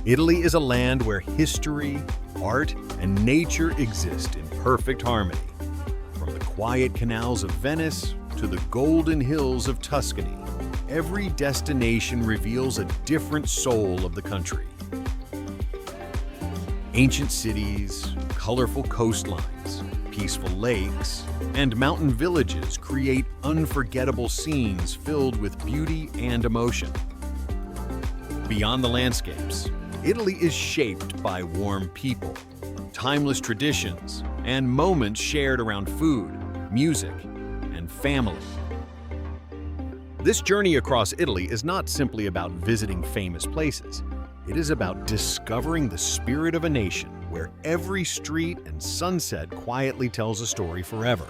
Italy is a land where history, art, and nature exist in perfect harmony. From the quiet canals of Venice to the golden hills of Tuscany, every destination reveals a different soul of the country. Ancient cities, colorful coastlines, peaceful lakes, and mountain villages create unforgettable scenes filled with beauty and emotion. Beyond the landscapes, Italy is shaped by warm people, timeless traditions, and moments shared around food, music, and family. This journey across Italy is not simply about visiting famous places. It is about discovering the spirit of a nation where every street and sunset quietly tells a story forever.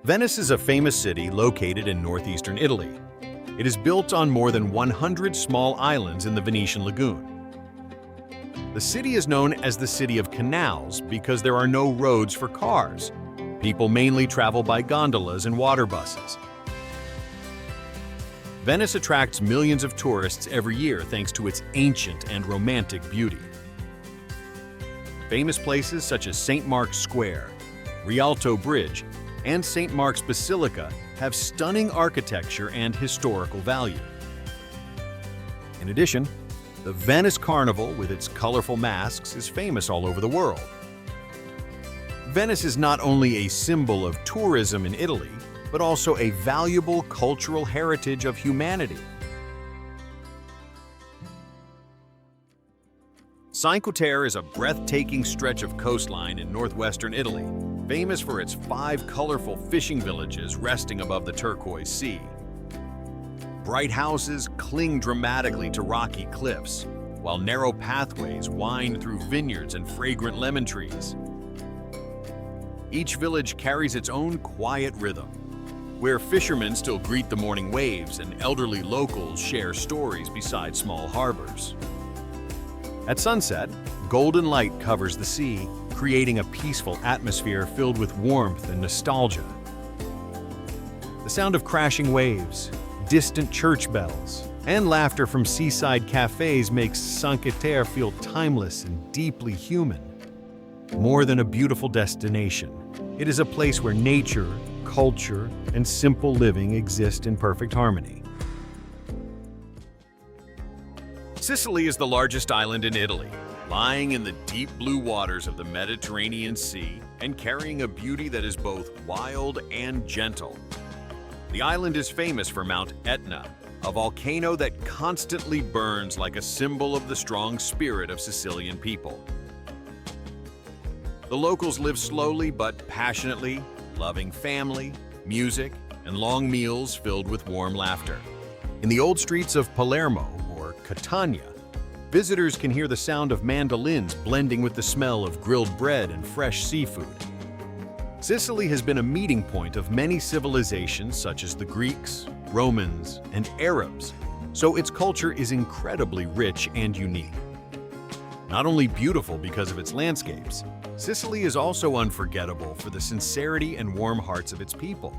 Venice is a famous city located in northeastern Italy. It is built on more than 100 small islands in the Venetian lagoon. The city is known as the City of Canals because there are no roads for cars. People mainly travel by gondolas and water buses. Venice attracts millions of tourists every year thanks to its ancient and romantic beauty. Famous places such as St. Mark's Square, Rialto Bridge, and St. Mark's Basilica have stunning architecture and historical value. In addition, the Venice Carnival, with its colorful masks, is famous all over the world. Venice is not only a symbol of tourism in Italy, but also a valuable cultural heritage of humanity. Cinque Terre is a breathtaking stretch of coastline in northwestern Italy, famous for its 5 colorful fishing villages resting above the turquoise sea. Bright houses cling dramatically to rocky cliffs, while narrow pathways wind through vineyards and fragrant lemon trees. Each village carries its own quiet rhythm, where fishermen still greet the morning waves and elderly locals share stories beside small harbors. At sunset, golden light covers the sea, creating a peaceful atmosphere filled with warmth and nostalgia. The sound of crashing waves, distant church bells, and laughter from seaside cafes makes Cinque Terre feel timeless and deeply human. More than a beautiful destination, it is a place where nature, culture, and simple living exist in perfect harmony. Sicily is the largest island in Italy, lying in the deep blue waters of the Mediterranean Sea and carrying a beauty that is both wild and gentle. The island is famous for Mount Etna, a volcano that constantly burns like a symbol of the strong spirit of Sicilian people. The locals live slowly but passionately, loving family, music, and long meals filled with warm laughter. In the old streets of Palermo or Catania, visitors can hear the sound of mandolins blending with the smell of grilled bread and fresh seafood. Sicily has been a meeting point of many civilizations such as the Greeks, Romans, and Arabs, so its culture is incredibly rich and unique. Not only beautiful because of its landscapes, Sicily is also unforgettable for the sincerity and warm hearts of its people.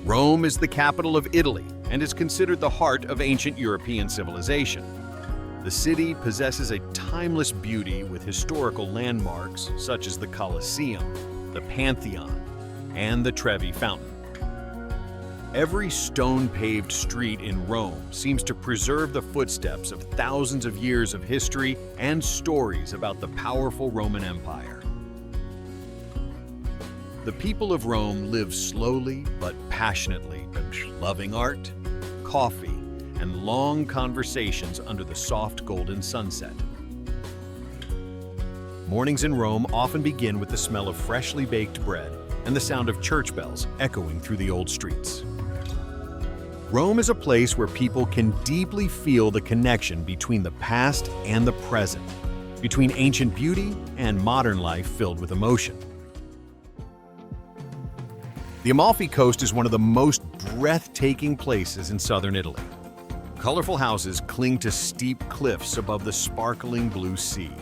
Rome is the capital of Italy and is considered the heart of ancient European civilization. The city possesses a timeless beauty with historical landmarks such as the Colosseum, the Pantheon, and the Trevi Fountain. Every stone-paved street in Rome seems to preserve the footsteps of thousands of years of history and stories about the powerful Roman Empire. The people of Rome live slowly but passionately, loving art, coffee, and long conversations under the soft golden sunset. Mornings in Rome often begin with the smell of freshly baked bread and the sound of church bells echoing through the old streets. Rome is a place where people can deeply feel the connection between the past and the present, between ancient beauty and modern life filled with emotion. The Amalfi Coast is one of the most breathtaking places in southern Italy. Colorful houses cling to steep cliffs above the sparkling blue sea,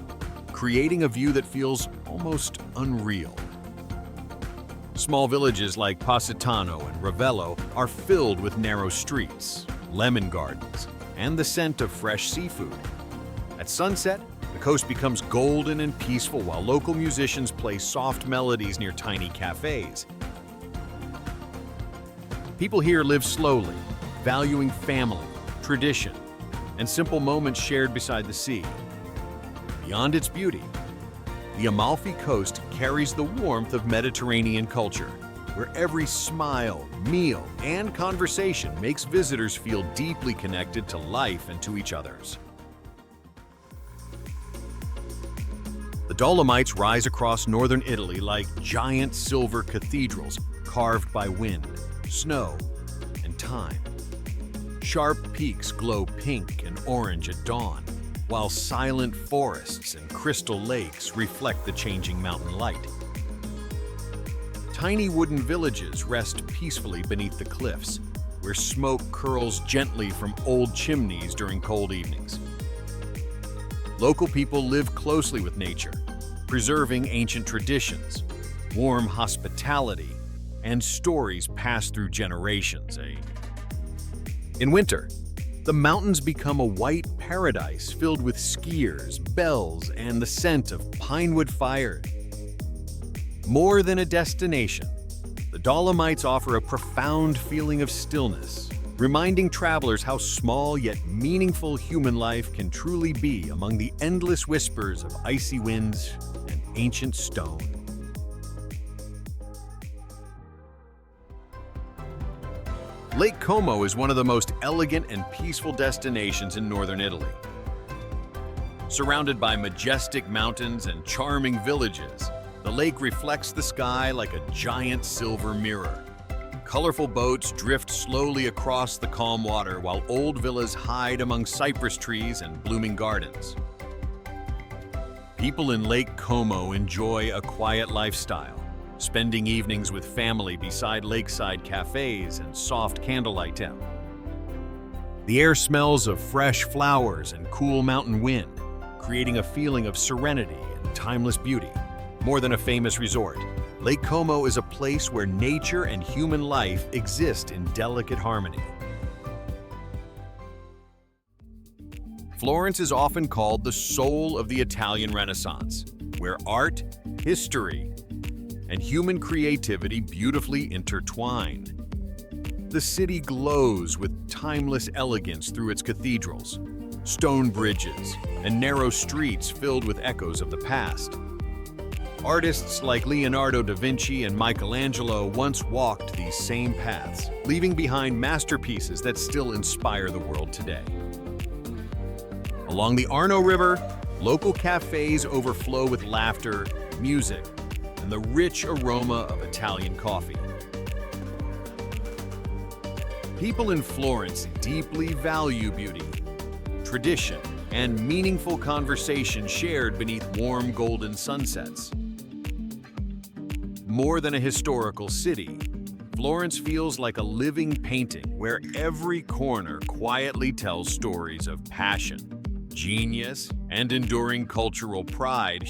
creating a view that feels almost unreal. Small villages like Positano and Ravello are filled with narrow streets, lemon gardens, and the scent of fresh seafood. At sunset, the coast becomes golden and peaceful while local musicians play soft melodies near tiny cafes. People here live slowly, valuing family, tradition, and simple moments shared beside the sea. Beyond its beauty, the Amalfi Coast carries the warmth of Mediterranean culture, where every smile, meal, and conversation makes visitors feel deeply connected to life and to each other's. The Dolomites rise across northern Italy like giant silver cathedrals carved by wind, snow, and time. Sharp peaks glow pink and orange at dawn, while silent forests and crystal lakes reflect the changing mountain light. Tiny wooden villages rest peacefully beneath the cliffs, where smoke curls gently from old chimneys during cold evenings. Local people live closely with nature, preserving ancient traditions, warm hospitality, and stories passed through generations. In winter, the mountains become a white paradise filled with skiers, bells, and the scent of pinewood fire. More than a destination, the Dolomites offer a profound feeling of stillness, reminding travelers how small yet meaningful human life can truly be among the endless whispers of icy winds and ancient stone. Lake Como is one of the most elegant and peaceful destinations in northern Italy. Surrounded by majestic mountains and charming villages, the lake reflects the sky like a giant silver mirror. Colorful boats drift slowly across the calm water while old villas hide among cypress trees and blooming gardens. People in Lake Como enjoy a quiet lifestyle, spending evenings with family beside lakeside cafes and soft candlelight dim. The air smells of fresh flowers and cool mountain wind, creating a feeling of serenity and timeless beauty. More than a famous resort, Lake Como is a place where nature and human life exist in delicate harmony. Florence is often called the soul of the Italian Renaissance, where art, history, and human creativity beautifully intertwine. The city glows with timeless elegance through its cathedrals, stone bridges, and narrow streets filled with echoes of the past. Artists like Leonardo da Vinci and Michelangelo once walked these same paths, leaving behind masterpieces that still inspire the world today. Along the Arno River, local cafes overflow with laughter, music, and the rich aroma of Italian coffee. People in Florence deeply value beauty, tradition, and meaningful conversation shared beneath warm golden sunsets. More than a historical city, Florence feels like a living painting where every corner quietly tells stories of passion, genius, and enduring cultural pride.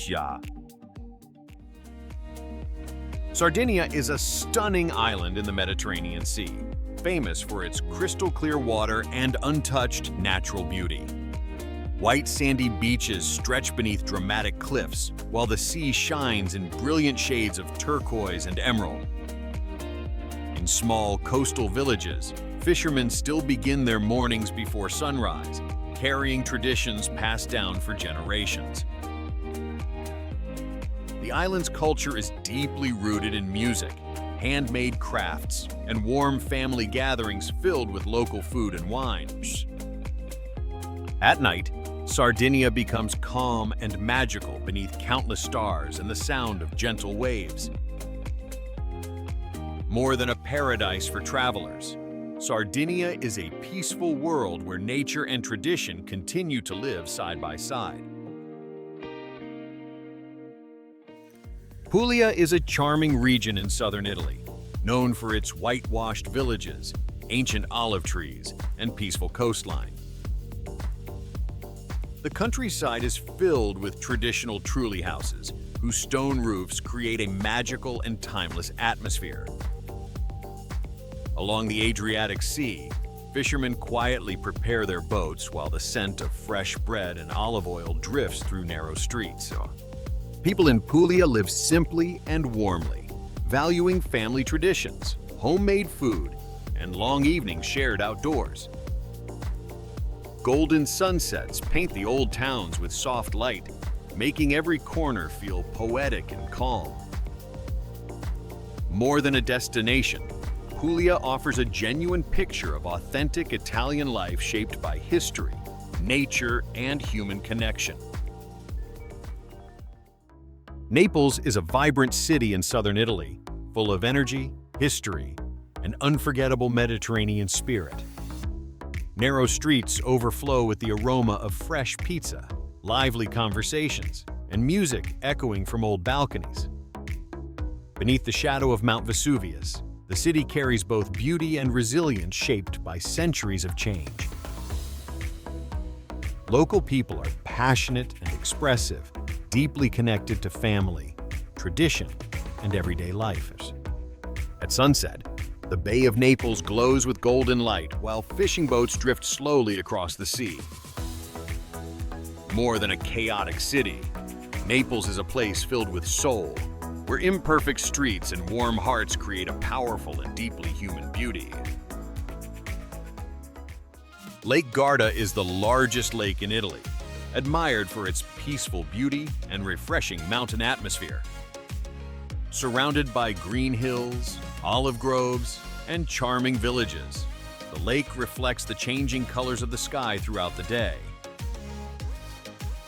Sardinia is a stunning island in the Mediterranean Sea, famous for its crystal-clear water and untouched natural beauty. White sandy beaches stretch beneath dramatic cliffs, while the sea shines in brilliant shades of turquoise and emerald. In small coastal villages, fishermen still begin their mornings before sunrise, carrying traditions passed down for generations. The island's culture is deeply rooted in music, handmade crafts, and warm family gatherings filled with local food and wine. At night, Sardinia becomes calm and magical beneath countless stars and the sound of gentle waves. More than a paradise for travelers, Sardinia is a peaceful world where nature and tradition continue to live side by side. Puglia is a charming region in southern Italy, known for its whitewashed villages, ancient olive trees, and peaceful coastline. The countryside is filled with traditional trulli houses, whose stone roofs create a magical and timeless atmosphere. Along the Adriatic Sea, fishermen quietly prepare their boats while the scent of fresh bread and olive oil drifts through narrow streets. People in Puglia live simply and warmly, valuing family traditions, homemade food, and long evenings shared outdoors. Golden sunsets paint the old towns with soft light, making every corner feel poetic and calm. More than a destination, Puglia offers a genuine picture of authentic Italian life shaped by history, nature, and human connection. Naples is a vibrant city in southern Italy, full of energy, history, and unforgettable Mediterranean spirit. Narrow streets overflow with the aroma of fresh pizza, lively conversations, and music echoing from old balconies. Beneath the shadow of Mount Vesuvius, the city carries both beauty and resilience shaped by centuries of change. Local people are passionate and expressive, deeply connected to family, tradition, and everyday life. At sunset, the Bay of Naples glows with golden light while fishing boats drift slowly across the sea. More than a chaotic city, Naples is a place filled with soul, where imperfect streets and warm hearts create a powerful and deeply human beauty. Lake Garda is the largest lake in Italy, admired for its peaceful beauty and refreshing mountain atmosphere. Surrounded by green hills, olive groves, and charming villages, the lake reflects the changing colors of the sky throughout the day.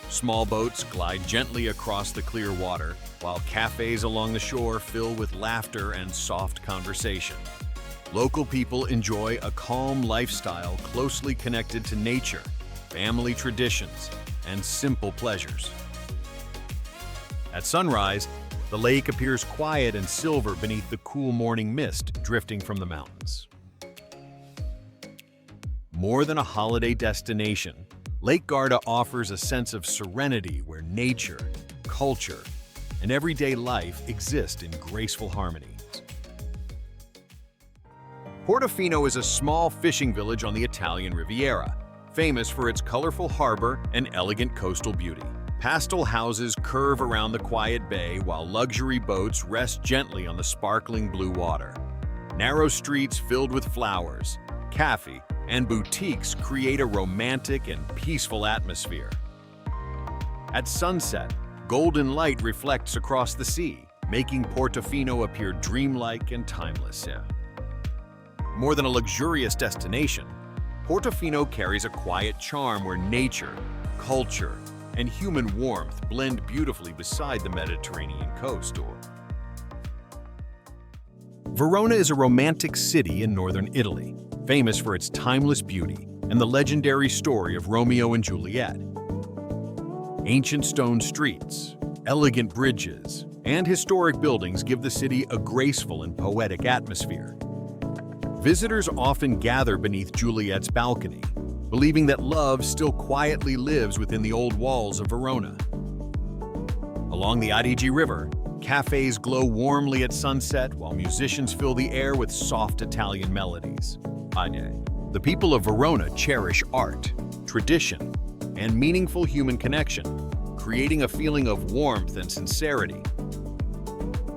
Small boats glide gently across the clear water, while cafes along the shore fill with laughter and soft conversation. Local people enjoy a calm lifestyle closely connected to nature, family traditions, and simple pleasures. At sunrise, the lake appears quiet and silver beneath the cool morning mist drifting from the mountains. More than a holiday destination, Lake Garda offers a sense of serenity where nature, culture, and everyday life exist in graceful harmony. Portofino is a small fishing village on the Italian Riviera, famous for its colorful harbor and elegant coastal beauty. Pastel houses curve around the quiet bay while luxury boats rest gently on the sparkling blue water. Narrow streets filled with flowers, cafes, and boutiques create a romantic and peaceful atmosphere. At sunset, golden light reflects across the sea, making Portofino appear dreamlike and timeless. More than a luxurious destination, Portofino carries a quiet charm where nature, culture, and human warmth blend beautifully beside the Mediterranean coast. Verona is a romantic city in northern Italy, famous for its timeless beauty and the legendary story of Romeo and Juliet. Ancient stone streets, elegant bridges, and historic buildings give the city a graceful and poetic atmosphere. Visitors often gather beneath Juliet's balcony, believing that love still quietly lives within the old walls of Verona. Along the Adige River, cafes glow warmly at sunset while musicians fill the air with soft Italian melodies. The people of Verona cherish art, tradition, and meaningful human connection, creating a feeling of warmth and sincerity.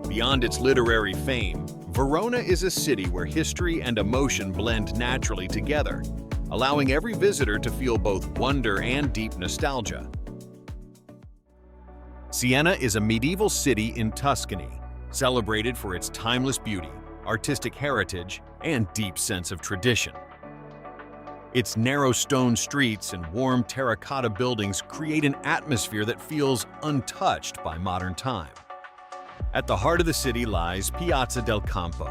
Beyond its literary fame, Verona is a city where history and emotion blend naturally together, allowing every visitor to feel both wonder and deep nostalgia. Siena is a medieval city in Tuscany, celebrated for its timeless beauty, artistic heritage, and deep sense of tradition. Its narrow stone streets and warm terracotta buildings create an atmosphere that feels untouched by modern time. At the heart of the city lies Piazza del Campo,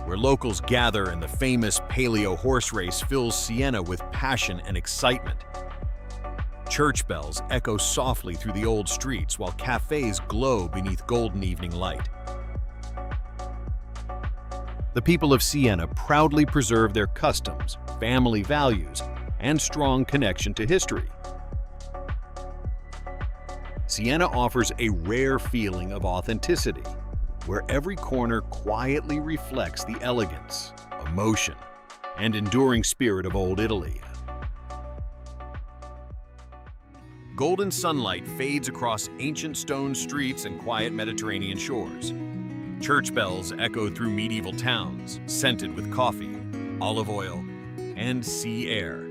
where locals gather and the famous paleo horse race fills Siena with passion and excitement. Church bells echo softly through the old streets while cafes glow beneath golden evening light. The people of Siena proudly preserve their customs, family values, and strong connection to history. Siena offers a rare feeling of authenticity, where every corner quietly reflects the elegance, emotion, and enduring spirit of old Italy. Golden sunlight fades across ancient stone streets and quiet Mediterranean shores. Church bells echo through medieval towns, scented with coffee, olive oil, and sea air.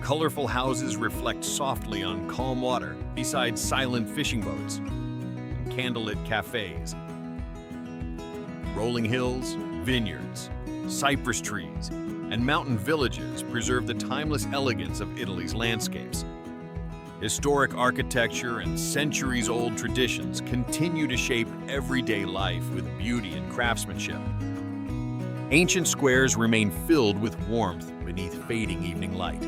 Colorful houses reflect softly on calm water beside silent fishing boats and candlelit cafes. Rolling hills, vineyards, cypress trees, and mountain villages preserve the timeless elegance of Italy's landscapes. Historic architecture and centuries-old traditions continue to shape everyday life with beauty and craftsmanship. Ancient squares remain filled with warmth beneath fading evening light.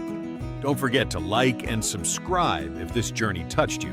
Don't forget to like and subscribe if this journey touched you